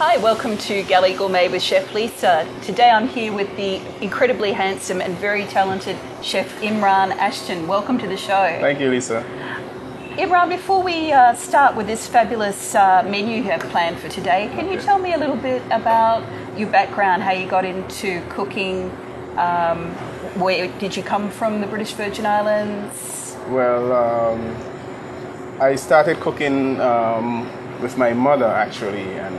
Hi, welcome to Galley Gourmet with Chef Lisa. Today I'm here with the incredibly handsome and very talented Chef Imran Ashton. Welcome to the show. Thank you, Lisa. Imran, before we start with this fabulous menu you have planned for today, can you tell me a little bit about your background, how you got into cooking? Where did you come from, the British Virgin Islands? Well, I started cooking with my mother actually, and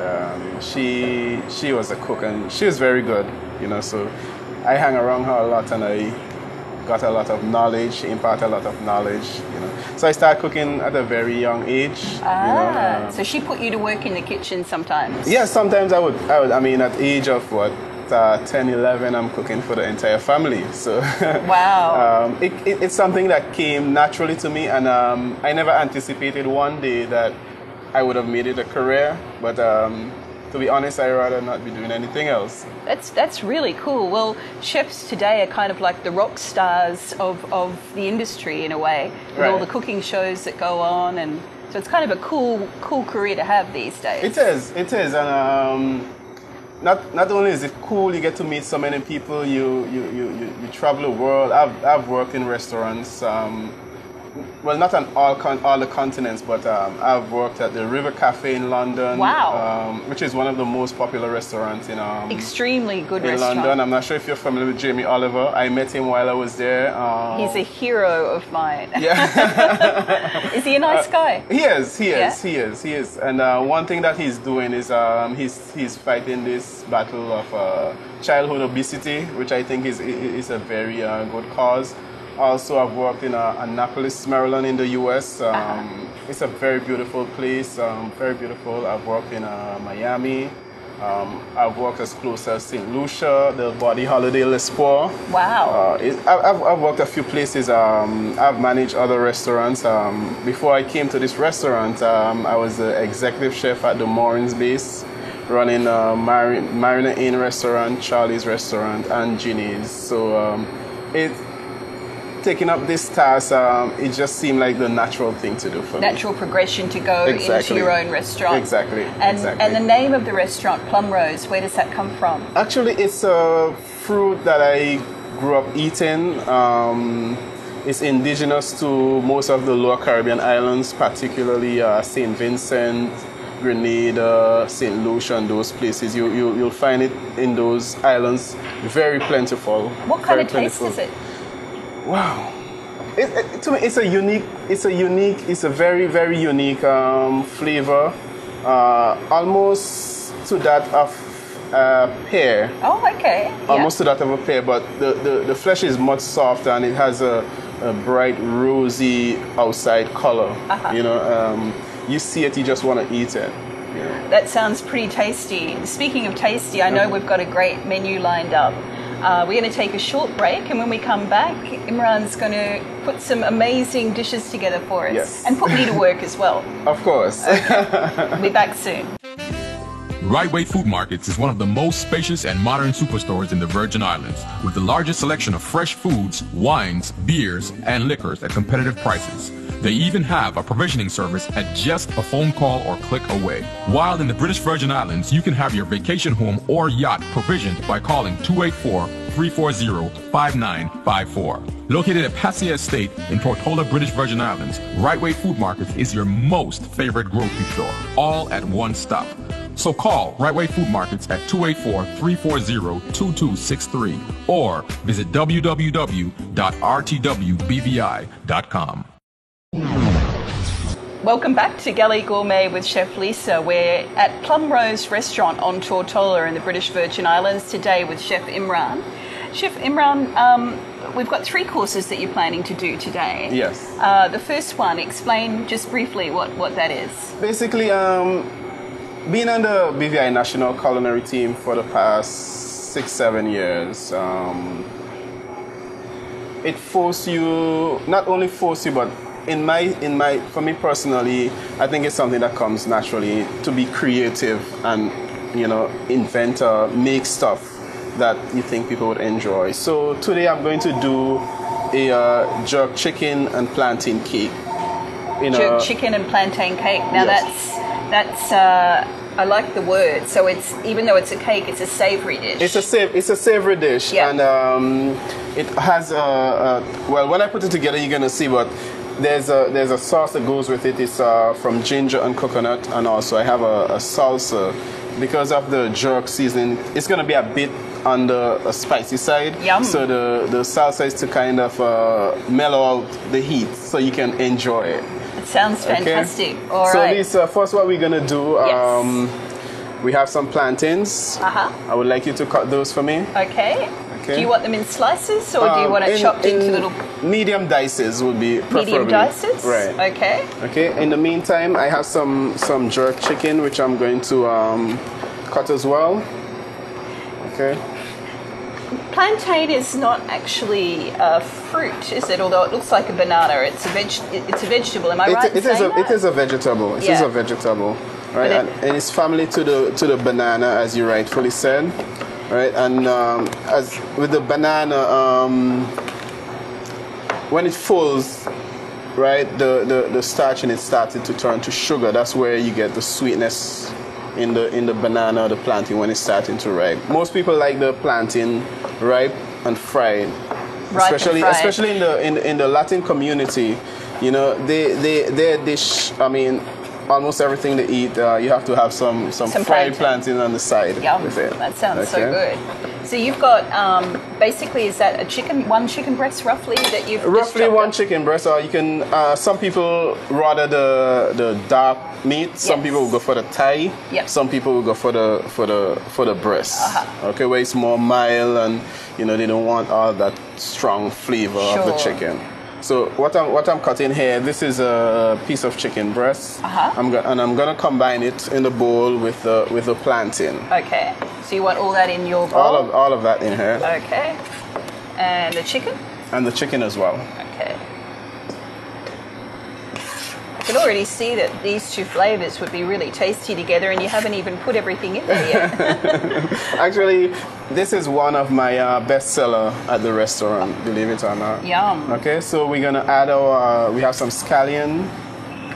she was a cook and she was very good, so I hang around her a lot and I got a lot of knowledge, she imparted a lot of knowledge, So I started cooking at a very young age. So she put you to work in the kitchen sometimes? Yeah, sometimes I would. I mean, at the age of 10, 11, I'm cooking for the entire family. So wow. It's something that came naturally to me, and I never anticipated one day that I would have made it a career, but to be honest, I'd rather not be doing anything else. That's really cool. Well, chefs today are kind of like the rock stars of the industry in a way, with all the cooking shows that go on, and so it's kind of a cool career to have these days. It is, and not only is it cool, you get to meet so many people. You travel the world. I've worked in restaurants. Well, not on all the continents, but I've worked at the River Cafe in London. Wow. Which is one of the most popular restaurants in extremely good in restaurant. London. I'm not sure if you're familiar with Jamie Oliver. I met him while I was there. He's a hero of mine. Yeah. Is he a nice guy? He is. And one thing that he's doing is he's fighting this battle of childhood obesity, which I think is a very good cause. Also, I've worked in Annapolis, Maryland in the U.S. It's a very beautiful place, very beautiful. I've worked in Miami. I've worked as close as St. Lucia, the Body Holiday Les Poor. Wow. I've worked a few places. I've managed other restaurants. Before I came to this restaurant, I was the executive chef at the Moorings Base, running Marina Inn restaurant, Charlie's restaurant, and Ginny's. So taking up this task, it just seemed like the natural thing to do for me. Natural progression to go into your own restaurant. Exactly. And the name of the restaurant, Plum Rose, where does that come from? Actually, it's a fruit that I grew up eating. It's indigenous to most of the Lower Caribbean islands, particularly St. Vincent, Grenada, St. Lucia, and those places. You'll find it in those islands, very plentiful. What kind of taste is it? Wow, to me, it's a very, very unique flavor, almost to that of pear. Oh, okay. Almost to that of a pear, but the flesh is much softer and it has a bright rosy outside color. You see it, you just want to eat it. That sounds pretty tasty. Speaking of tasty, I know we've got a great menu lined up. We're going to take a short break, and when we come back, Imran's going to put some amazing dishes together for us and put me to work as well. Of course. Okay. We'll be back soon. Right Way Food Markets is one of the most spacious and modern superstores in the Virgin Islands, with the largest selection of fresh foods, wines, beers, and liquors at competitive prices. They even have a provisioning service at just a phone call or click away. While in the British Virgin Islands, you can have your vacation home or yacht provisioned by calling 284-340-5954. Located at Passia Estate in Tortola, British Virgin Islands, Right Way Food Markets is your most favorite grocery store, all at one stop. So call Right Way Food Markets at 284-340-2263 or visit www.rtwbvi.com. Welcome back to Galley Gourmet with Chef Lisa. We're at Plum Rose Restaurant on Tortola in the British Virgin Islands today with Chef Imran. Chef Imran, we've got 3 courses that you're planning to do today. Yes. The first one, explain just briefly what that is. Basically, being on the BVI National Culinary Team for the past 6-7 years, it forces you, not only force you, but for me personally, I think it's something that comes naturally to be creative and, invent, make stuff that you think people would enjoy. So today I'm going to do a jerk chicken and plantain cake. Jerk chicken and plantain cake. Now that's I like the word. So it's, even though it's a cake, it's a savoury dish. It's a savory dish, Yeah. and it has well, when I put it together, you're gonna see what there's a sauce that goes with it. It's from ginger and coconut, and also I have a salsa because of the jerk seasoning. It's gonna be a bit on the spicy side. Yum. So the salsa is to kind of mellow out the heat, so you can enjoy it. It sounds fantastic. All so right. this first, what we're gonna do. Yes. We have some plantains. I would like you to cut those for me. Okay. Okay. Do you want them in slices, or do you want it chopped into little medium dices? Would be preferably. medium dices? Right. Okay. Okay. In the meantime, I have some jerk chicken, which I'm going to cut as well. Okay. Plantain is not actually a fruit, is it? Although it looks like a banana, it's a vegetable. Am I right? It is a vegetable. It is Yeah. a vegetable, right? But And it's family to the banana, as you rightfully said, right? And as with the banana, when it fulls, right, the starch in it started to turn to sugar. That's where you get the sweetness in the banana or the plantain when it's starting to ripe. Most people like the plantain ripe and fried. Ripe and fried. Especially in the Latin community, you know, their dish, I mean, almost everything they eat, you have to have some fried plantain on the side Yum. with it. That sounds so Okay? good. So you've got basically, is that one chicken breast roughly that you've just Roughly chopped one up? chicken breast, or you can. Some people rather the dark meat. Some Yes. people will go for the thigh. Yep. Some people will go for the breast. Okay, where it's more mild, and you know they don't want all that strong flavor of the Sure. chicken. So what I'm cutting here, this is a piece of chicken breast. I'm gonna combine it in the bowl with the plantain. Okay. So you want all that in your bowl? All of that in here, Okay. And the chicken? and the chicken as well. Okay. I can already see that these two flavors would be really tasty together, and you haven't even put everything in there yet. Actually, this is one of my bestseller at the restaurant, believe it or not. Yum. Okay, so we're gonna add we have some scallion.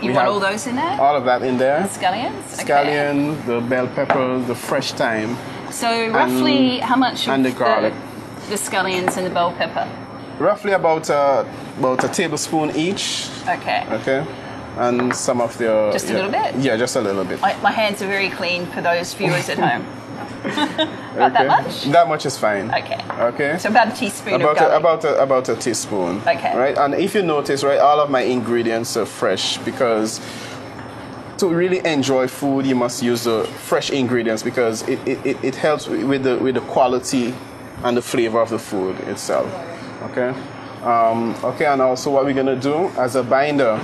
You We want have all those in there? All of that in there. Scallions? Okay. Scallion, the bell pepper, the fresh thyme, So roughly how much and of the garlic. the scallions and the bell pepper? roughly about a tablespoon each. Okay. Okay, and some of the Just a little bit? Yeah, just a little bit. My hands are very clean for those viewers at home. About that much? That much is fine. Okay. Okay. So about a teaspoon of garlic. About a teaspoon. Okay. Right, and if you notice, right, all of my ingredients are fresh because to really enjoy food, you must use the fresh ingredients because it helps with the quality and the flavor of the food itself. Okay. Okay, and also what we're gonna do as a binder,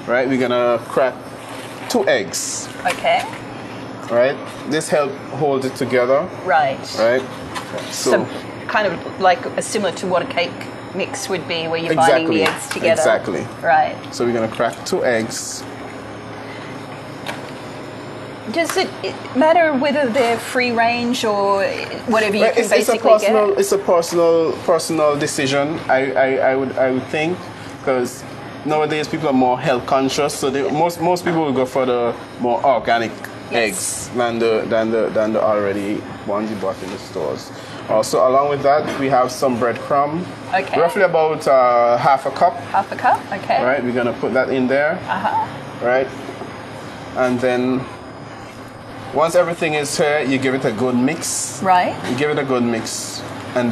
right? We're gonna crack 2 eggs. Okay. Right. This help hold it together. Right. Right. So kind of like similar to what a cake mix would be, where you're binding the eggs together. Exactly. Right. So we're gonna crack 2 eggs. Does it matter whether they're free range or whatever you can basically get? It's a personal decision. I would think because nowadays people are more health conscious, so most people will go for the more organic eggs than the already ones you bought in the stores. Also, along with that, we have some breadcrumb. Okay. Roughly about half a cup. Half a cup. Okay. Right. We're gonna put that in there. Right. And then once everything is here, you give it a good mix. Right. You give it a good mix, and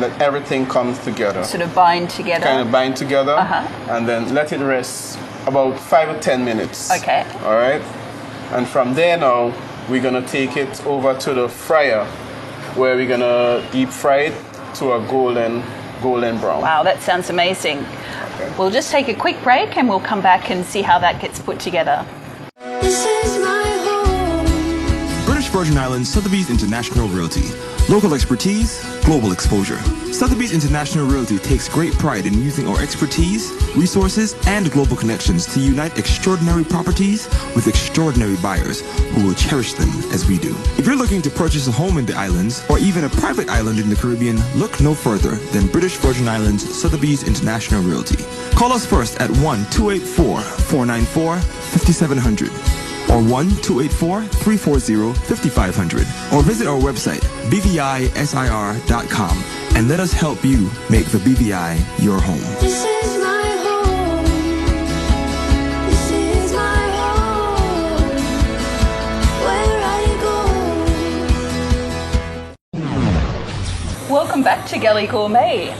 let everything come together. Sort of bind together. Kind of bind together, and then let it rest about 5 or 10 minutes. Okay. All right. And from there now, we're gonna take it over to the fryer, where we're gonna deep fry it to a golden brown. Wow, that sounds amazing. Okay. We'll just take a quick break and we'll come back and see how that gets put together. This is my home. British Virgin Islands Sotheby's International Realty. Local expertise, global exposure. Sotheby's International Realty takes great pride in using our expertise, resources, and global connections to unite extraordinary properties with extraordinary buyers who will cherish them as we do. If you're looking to purchase a home in the islands or even a private island in the Caribbean, look no further than British Virgin Islands Sotheby's International Realty. Call us first at 1-284-494-5700. or 1-284-340-5500 or visit our website bvisir.com and let us help you make the BVI your home. This is my home. This is my home. Where I go. Welcome back to Galley Gourmet.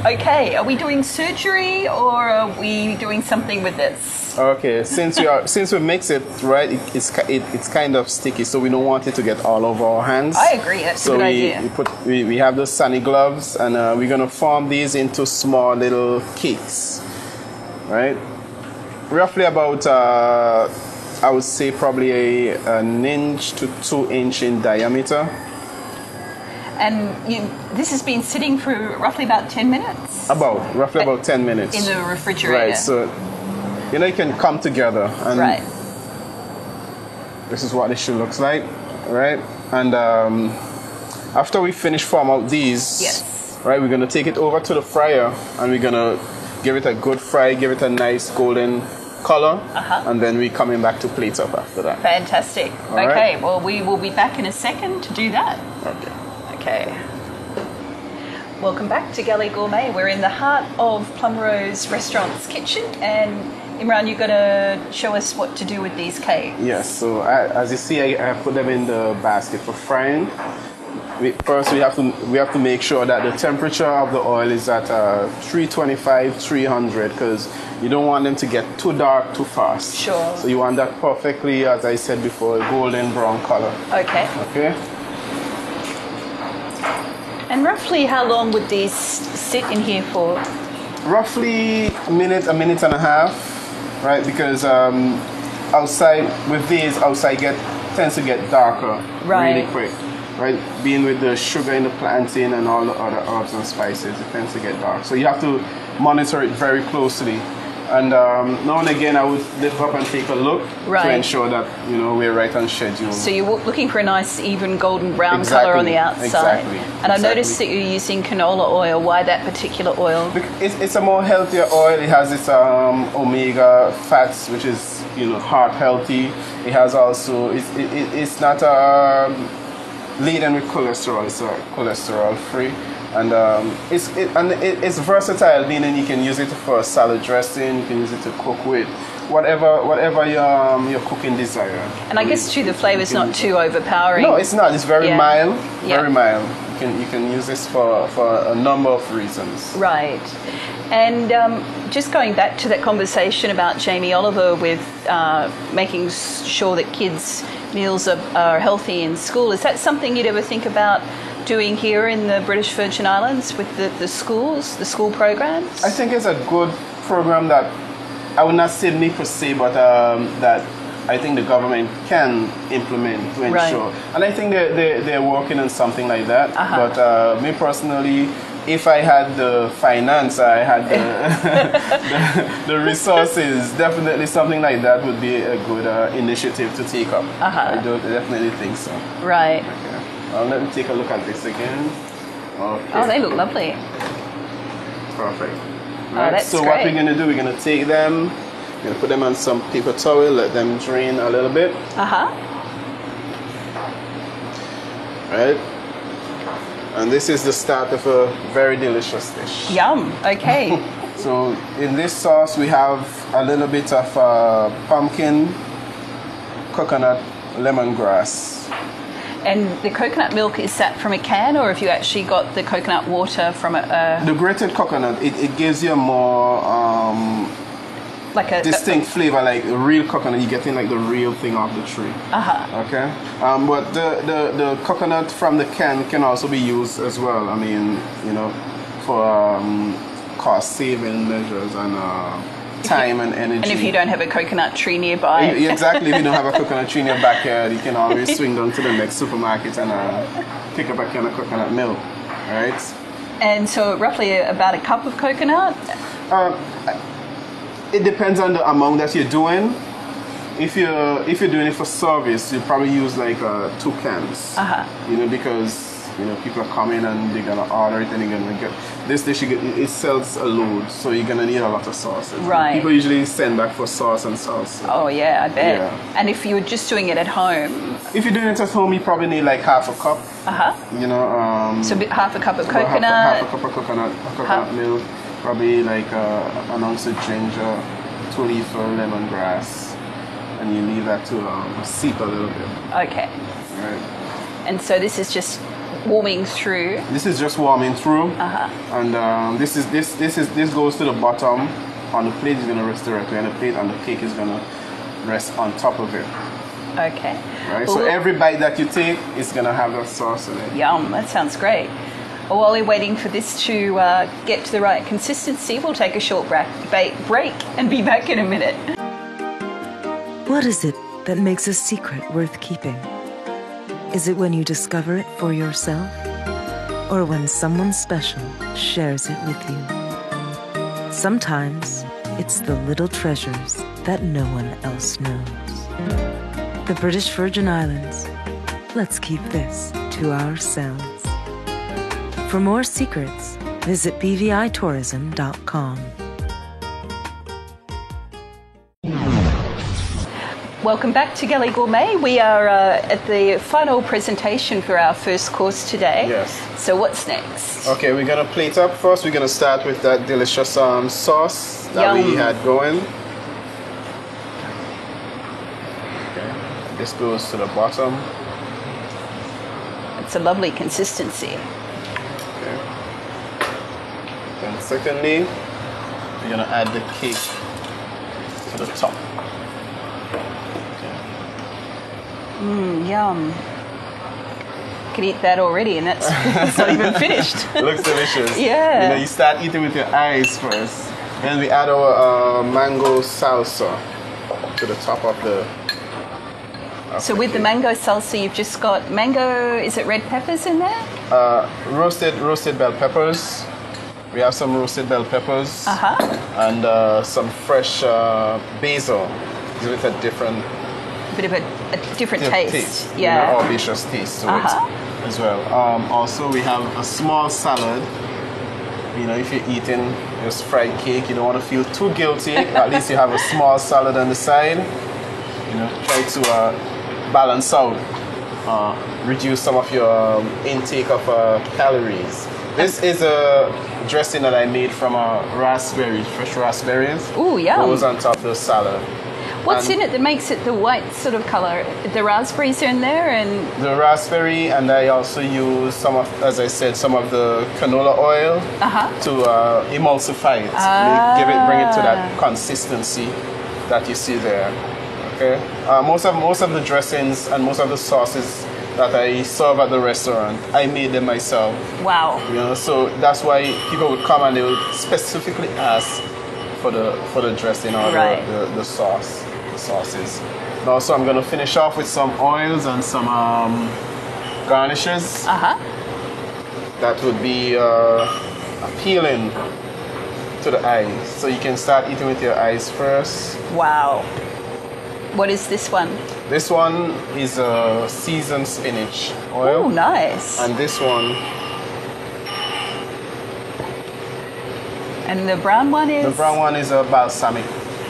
Okay, are we doing surgery or are we doing something with this? Okay, since we mix it right, it's kind of sticky, so we don't want it to get all over our hands. I agree. That's a good idea. We have the sunny gloves, and we're gonna form these into small little cakes, right? Roughly about I would say probably an inch to 2 inch in diameter. And this has been sitting for roughly about 10 minutes? Roughly about 10 minutes. In the refrigerator. Right, so you know, it can come together. And right. This is what this shoe looks like, right? And after we finish form out these, yes, right, we're gonna take it over to the fryer and we're gonna give it a good fry, give it a nice golden color, and then we're coming back to plate up after that. Fantastic. All okay, right. well, we will be back in a second to do that. Okay. Welcome back to Galley Gourmet. We're in the heart of Plumrose Restaurant's kitchen, and Imran, you're going to show us what to do with these cakes. Yes, so as you see, I put them in the basket for frying. First, we have to make sure that the temperature of the oil is at 325, 300, because you don't want them to get too dark too fast. Sure. So you want that perfectly, as I said before, golden brown color. Okay. Okay. And roughly how long would these sit in here for? Roughly a minute and a half, right? Because outside with these, tends to get darker really quick, right? Being with the sugar in the plantain and all the other herbs and spices, it tends to get dark. So you have to monitor it very closely. And now and again, I would lift up and take a look to ensure that we're right on schedule. So you're looking for a nice even golden brown color on the outside. Exactly. And I noticed that you're using canola oil. Why that particular oil? It's a more healthier oil. It has its omega fats, which is heart healthy. It has also it's not laden with cholesterol. It's cholesterol free. And it's versatile, meaning you can use it for salad dressing, you can use it to cook with, whatever your cooking desire. And I guess too, the flavor's not too overpowering. No, it's not. It's very mild. Yeah. Very mild. You can use this for a number of reasons. Right. And just going back to that conversation about Jamie Oliver with making sure that kids' meals are healthy in school, is that something you'd ever think about doing here in the British Virgin Islands with the schools, the school programs? I think it's a good program that I would not say me per se, but that I think the government can implement to ensure. And I think they're working on something like that. But me personally, if I had the finance, I had the resources, definitely something like that would be a good initiative to take up. I definitely think so. Right. Okay. Let me take a look at this again. Okay. Oh, they look lovely. Perfect. Right, that's so great. what we're going to do, we're going to take them, we're going to put them on some paper towel, let them drain a little bit. Right? And this is the start of a very delicious dish. Yum. Okay. So in this sauce, we have a little bit of pumpkin, coconut, lemongrass. And the coconut milk, is that from a can, or have you actually got the coconut water from a... The grated coconut, it gives you a more like a distinct flavor, like real coconut. You're getting like the real thing off the tree. Okay. But the coconut from the can also be used as well. I mean, for cost saving measures and time and energy. And if you don't have a coconut tree nearby. Exactly, if you don't have a coconut tree in your backyard, you can always swing down to the next supermarket and pick up a can of coconut milk, right? And so roughly about a cup of coconut? It depends on the amount that you're doing. If you're doing it for service, you probably use like 2 cans. Because You know, people are coming and they're gonna order it and they're gonna get this dish. It sells a load, so you're gonna need a lot of sauces. Right. People usually send back for sauce and salsa. Oh yeah, I bet. Yeah. And if you were just doing it at home, If you're doing it at home, you probably need like half a cup. You know, so half a cup of about coconut. half a cup of coconut milk, probably like an ounce of ginger, 2 leaves of lemongrass, and you leave that to seep a little bit. Okay. Right. And so this is just warming through. This is just warming through, and this goes to the bottom. On the plate is gonna rest directly, and the plate and the cake is gonna rest on top of it. Okay. Right. Well, So every bite that you take is gonna have that sauce in it. Yum, that sounds great. Well, while we're waiting for this to get to the right consistency, we'll take a short break and be back in a minute. What is it that makes a secret worth keeping? Is it when you discover it for yourself? Or when someone special shares it with you? Sometimes it's the little treasures that no one else knows. The British Virgin Islands. Let's keep this to ourselves. For more secrets, visit bvitourism.com. Welcome back to Galley Gourmet. We are at the final presentation for our first course today. Yes. So what's next? Okay, we're gonna plate up first. We're gonna start with that delicious sauce that we Yum. had going. Okay. This goes to the bottom. It's a lovely consistency. Okay. Then secondly, we're gonna add the cake to the top. Yum. Could eat that already, and that's it's not even finished. Looks delicious. Yeah. You know, you start eating with your eyes first. Then we add our mango salsa to the top of the. So with the mango salsa, you've just got mango. Is it red peppers in there? Roasted bell peppers. We have some roasted bell peppers and some fresh basil. Give it a different Bit of a different taste. you Yeah. know, herbaceous taste to it as well. Also, we have a small salad. You know, if you're eating just fried cake, you don't want to feel too guilty. At least you have a small salad on the side. You know, try to balance out, reduce some of your intake of calories. This is a dressing that I made from raspberries, fresh raspberries. Ooh, yum. Goes on top of the salad. What's And in it that makes it the white sort of color? The raspberries are in there, and the raspberry, and I also use some of, as I said, some of the canola oil to emulsify it, bring it to that consistency that you see there. Okay. Most of the dressings and most of the sauces that I serve at the restaurant, I made them myself. wow. You know, so that's why people would come and they would specifically ask for the dressing or Right. the sauces. And also, I'm going to finish off with some oils and some garnishes that would be appealing to the eyes. So you can start eating with your eyes first. Wow. What is this one? This one is a seasoned spinach oil. Oh, nice. And this one, And the brown one is? the brown one is a balsamic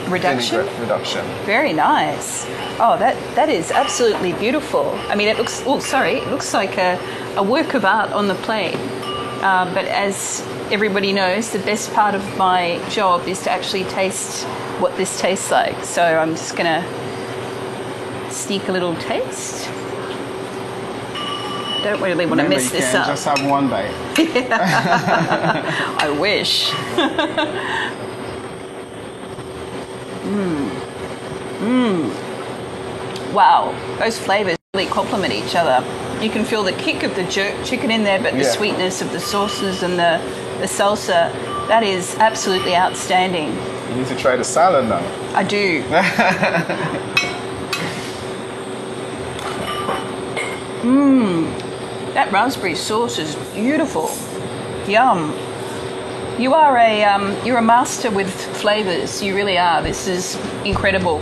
Reduction? vinaigrette reduction. Very nice. Oh, that is absolutely beautiful. I mean, it looks. Oh, sorry. It looks like a work of art on the plate. But as everybody knows, the best part of my job is to actually taste what this tastes like. So I'm just gonna sneak a little taste. Don't really want to Remember, mess you this can't up. just have one bite. I wish. Wow, those flavors really complement each other. You can feel the kick of the jerk chicken in there, but the Yeah. sweetness of the sauces and the salsa, that is absolutely outstanding. You need to try the salad now. I do. That raspberry sauce is beautiful. Yum. You're a master with flavors. You really are. This is incredible.